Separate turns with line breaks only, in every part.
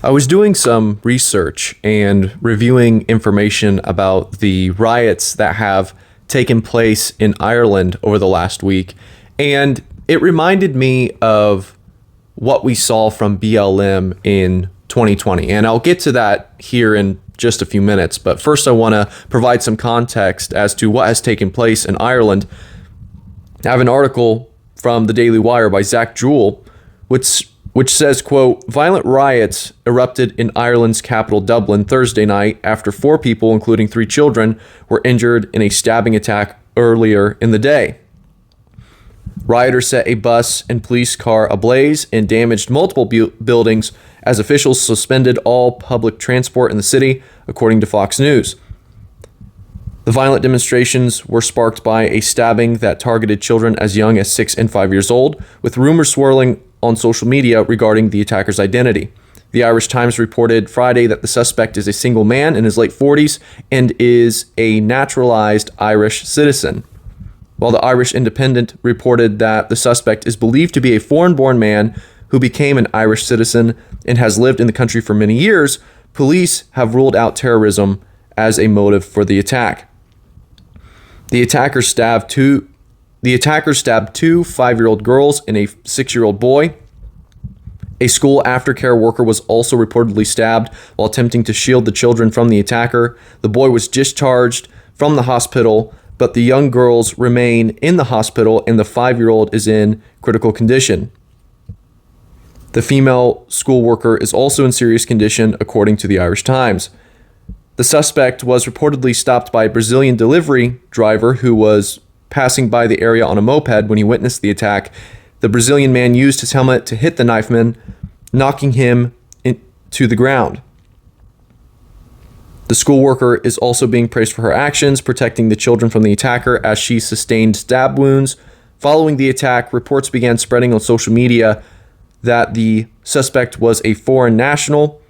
I was doing some research and reviewing information about the riots that have taken place in Ireland over the last week, and it reminded me of what we saw from BLM in 2020. And I'll get to that here in just a few minutes, but first I want to provide some context as to what has taken place in Ireland. I have an article from the Daily Wire by Zach Jewell, which says, quote, violent riots erupted in Ireland's capital Dublin Thursday night after 4 people, including 3 children, were injured in a stabbing attack earlier in the day. Rioters set a bus and police car ablaze and damaged multiple buildings as officials suspended all public transport in the city, according to Fox News. The violent demonstrations were sparked by a stabbing that targeted children as young as 6 and 5 years old, with rumors swirling on social media regarding the attacker's identity. The Irish Times reported Friday that the suspect is a single man in his late 40s and is a naturalized Irish citizen, while the Irish Independent reported that the suspect is believed to be a foreign-born man who became an Irish citizen and has lived in the country for many years. Police have ruled out terrorism as a motive for the attack. The attacker stabbed two 5-year-old girls and a 6-year-old boy. A school aftercare worker was also reportedly stabbed while attempting to shield the children from the attacker. The boy was discharged from the hospital, but the young girls remain in the hospital and the 5-year-old is in critical condition. The female school worker is also in serious condition, according to the Irish Times. The suspect was reportedly stopped by a Brazilian delivery driver who was passing by the area on a moped when he witnessed the attack. The Brazilian man used his helmet to hit the knifeman, knocking him to the ground. The school worker is also being praised for her actions, protecting the children from the attacker as she sustained stab wounds. Following the attack, reports began spreading on social media that the suspect was a foreign national,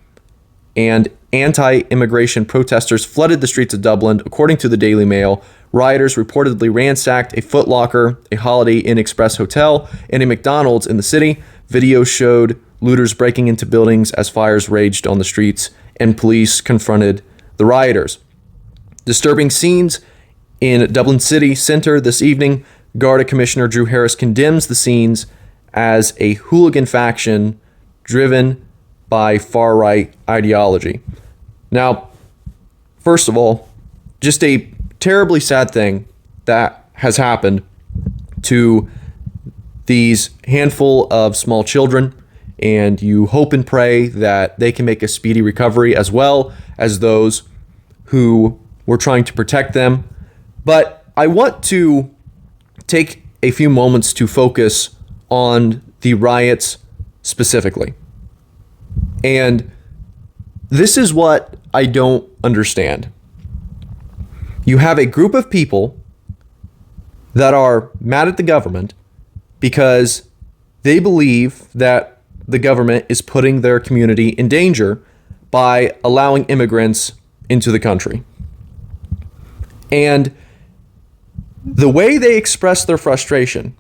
and anti-immigration protesters flooded the streets of Dublin, according to the Daily Mail. Rioters reportedly ransacked a Foot Locker, a Holiday Inn Express hotel, and a McDonald's in the city. Video showed looters breaking into buildings as fires raged on the streets, and police confronted the rioters. Disturbing scenes in Dublin city centre this evening. Garda Commissioner Drew Harris condemns the scenes as a hooligan faction driven by far-right ideology. Now, first of all, just a terribly sad thing that has happened to these handful of small children, and you hope and pray that they can make a speedy recovery, as well as those who were trying to protect them. But I want to take a few moments to focus on the riots specifically. And this is what I don't understand. You have a group of people that are mad at the government because they believe that the government is putting their community in danger by allowing immigrants into the country. And the way they express their frustration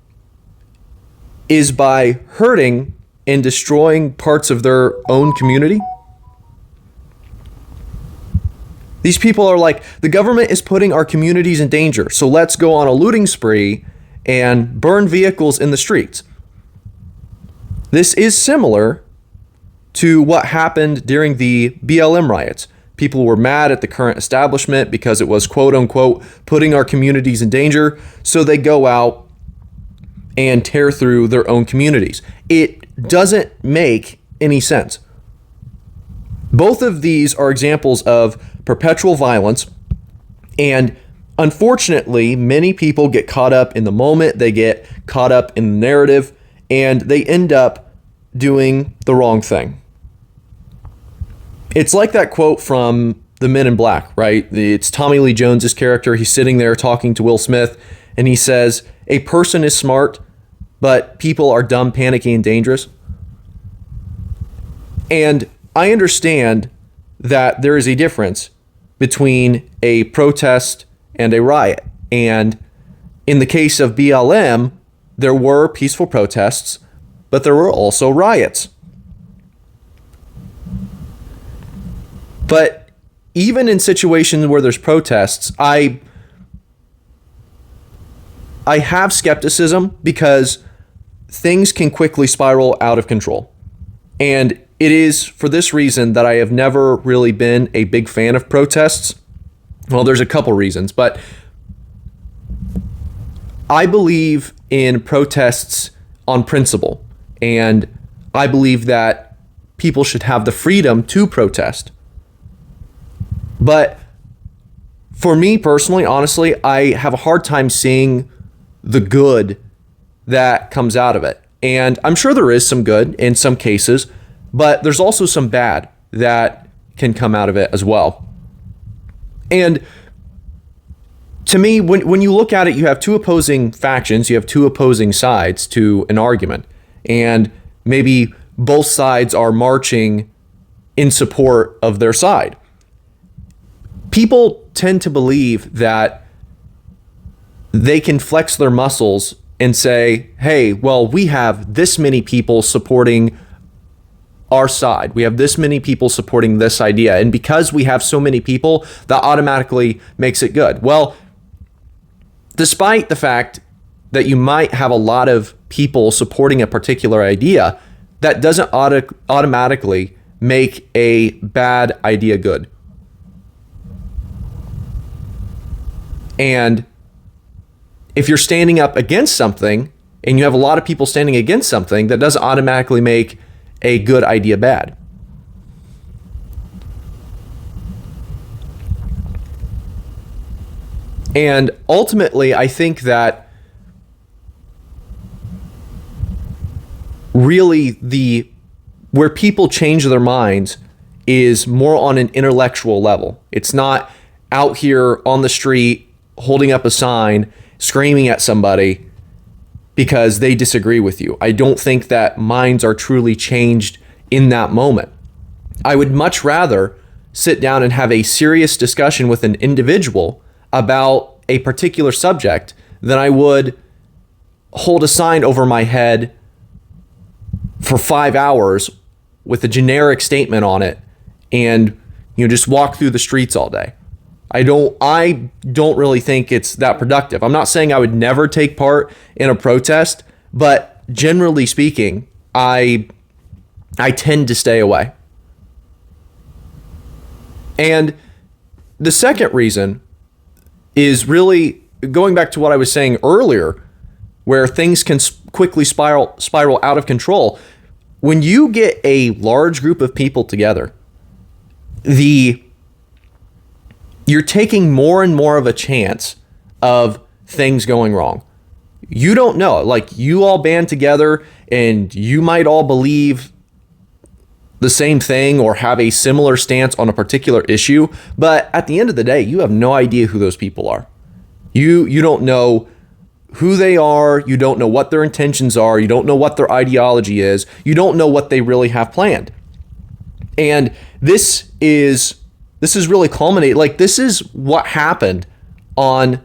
is by hurting and destroying parts of their own community. These people are like, the government is putting our communities in danger, so let's go on a looting spree and burn vehicles in the streets. This is similar to what happened during the BLM riots. People were mad at the current establishment because it was, quote unquote, putting our communities in danger, so they go out and tear through their own communities. It doesn't make any sense. Both of these are examples of perpetual violence, and unfortunately, many people get caught up in the moment, they get caught up in the narrative, and they end up doing the wrong thing. It's like that quote from The Men in Black, right? It's Tommy Lee Jones's character. He's sitting there talking to Will Smith, and he says, "A person is smart, but people are dumb, panicky, and dangerous." And I understand that there is a difference between a protest and a riot. And in the case of BLM, there were peaceful protests, but there were also riots. But even in situations where there's protests, I have skepticism because things can quickly spiral out of control. And it is for this reason that I have never really been a big fan of protests. Well, there's a couple reasons, but I believe in protests on principle, and I believe that people should have the freedom to protest. But for me personally, honestly, I have a hard time seeing the good that comes out of it. And I'm sure there is some good in some cases, but there's also some bad that can come out of it as well. And to me, when you look at it, you have two opposing factions, you have two opposing sides to an argument. And maybe both sides are marching in support of their side. People tend to believe that they can flex their muscles and say, hey, well, we have this many people supporting our side. We have this many people supporting this idea. And because we have so many people, that automatically makes it good. Well, despite the fact that you might have a lot of people supporting a particular idea, that doesn't automatically make a bad idea good. And if you're standing up against something and you have a lot of people standing against something, that doesn't automatically make a good idea bad. And ultimately, I think that really where people change their minds is more on an intellectual level. It's not out here on the street holding up a sign, screaming at somebody because they disagree with you. I don't think that minds are truly changed in that moment. I would much rather sit down and have a serious discussion with an individual about a particular subject than I would hold a sign over my head for 5 hours with a generic statement on it and just walk through the streets all day. I don't really think it's that productive. I'm not saying I would never take part in a protest, but generally speaking, I tend to stay away. And the second reason is really going back to what I was saying earlier, where things can quickly spiral out of control. When you get a large group of people together, you're taking more and more of a chance of things going wrong. You don't know. Like, you all band together and you might all believe the same thing or have a similar stance on a particular issue, but at the end of the day, you have no idea who those people are. You don't know who they are, you don't know what their intentions are, you don't know what their ideology is, you don't know what they really have planned. And this is really culminating. Like, this is what happened on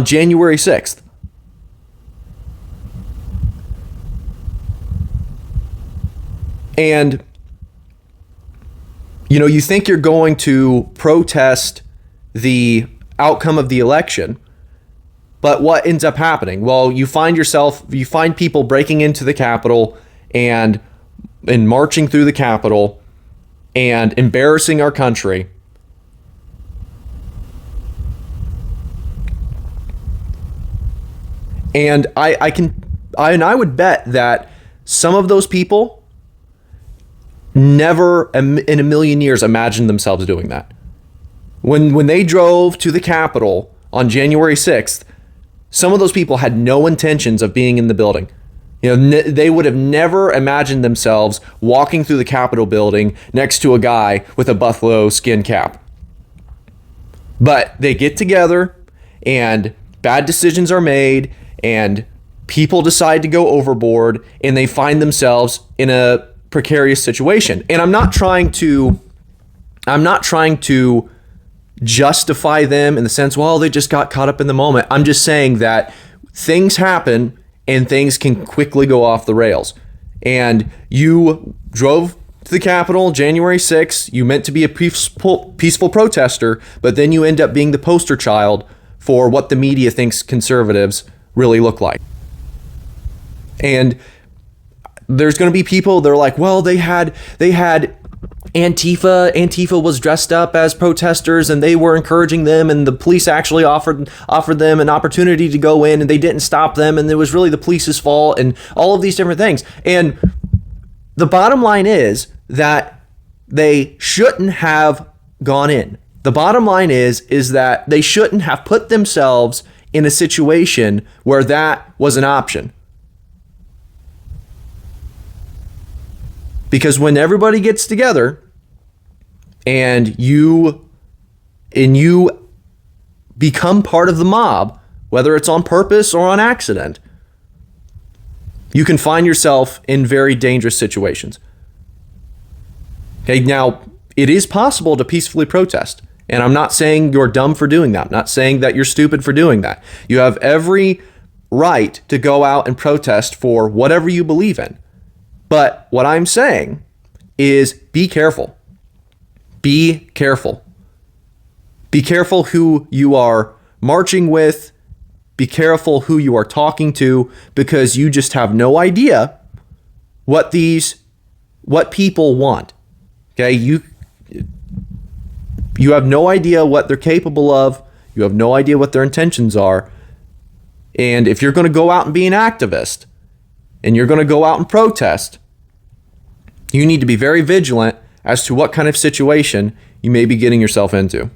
January 6th. And you think you're going to protest the outcome of the election, but what ends up happening? Well, you find people breaking into the Capitol and marching through the Capitol and embarrassing our country. And I would bet that some of those people never in a million years imagined themselves doing that. When they drove to the Capitol on January 6th, some of those people had no intentions of being in the building. They would have never imagined themselves walking through the Capitol building next to a guy with a buffalo skin cap. But they get together and bad decisions are made and people decide to go overboard and they find themselves in a precarious situation. And I'm not trying to justify them in the sense, well, they just got caught up in the moment. I'm just saying that things happen and things can quickly go off the rails. And you drove to the Capitol January 6th, you meant to be a peaceful protester, but then you end up being the poster child for what the media thinks conservatives really look like. And there's going to be people, they're like, well, they had Antifa was dressed up as protesters and they were encouraging them, and the police actually offered them an opportunity to go in and they didn't stop them, and it was really the police's fault, and all of these different things. And the bottom line is that they shouldn't have gone in. The bottom line is that they shouldn't have put themselves in a situation where that was an option. Because when everybody gets together and you become part of the mob, whether it's on purpose or on accident, you can find yourself in very dangerous situations. Okay, now it is possible to peacefully protest. And I'm not saying you're dumb for doing that. I'm not saying that you're stupid for doing that. You have every right to go out and protest for whatever you believe in. But what I'm saying is be careful. Be careful. Be careful who you are marching with. Be careful who you are talking to, because you just have no idea what people want. Okay, you have no idea what they're capable of. You have no idea what their intentions are. And if you're going to go out and be an activist, and you're going to go out and protest, you need to be very vigilant as to what kind of situation you may be getting yourself into.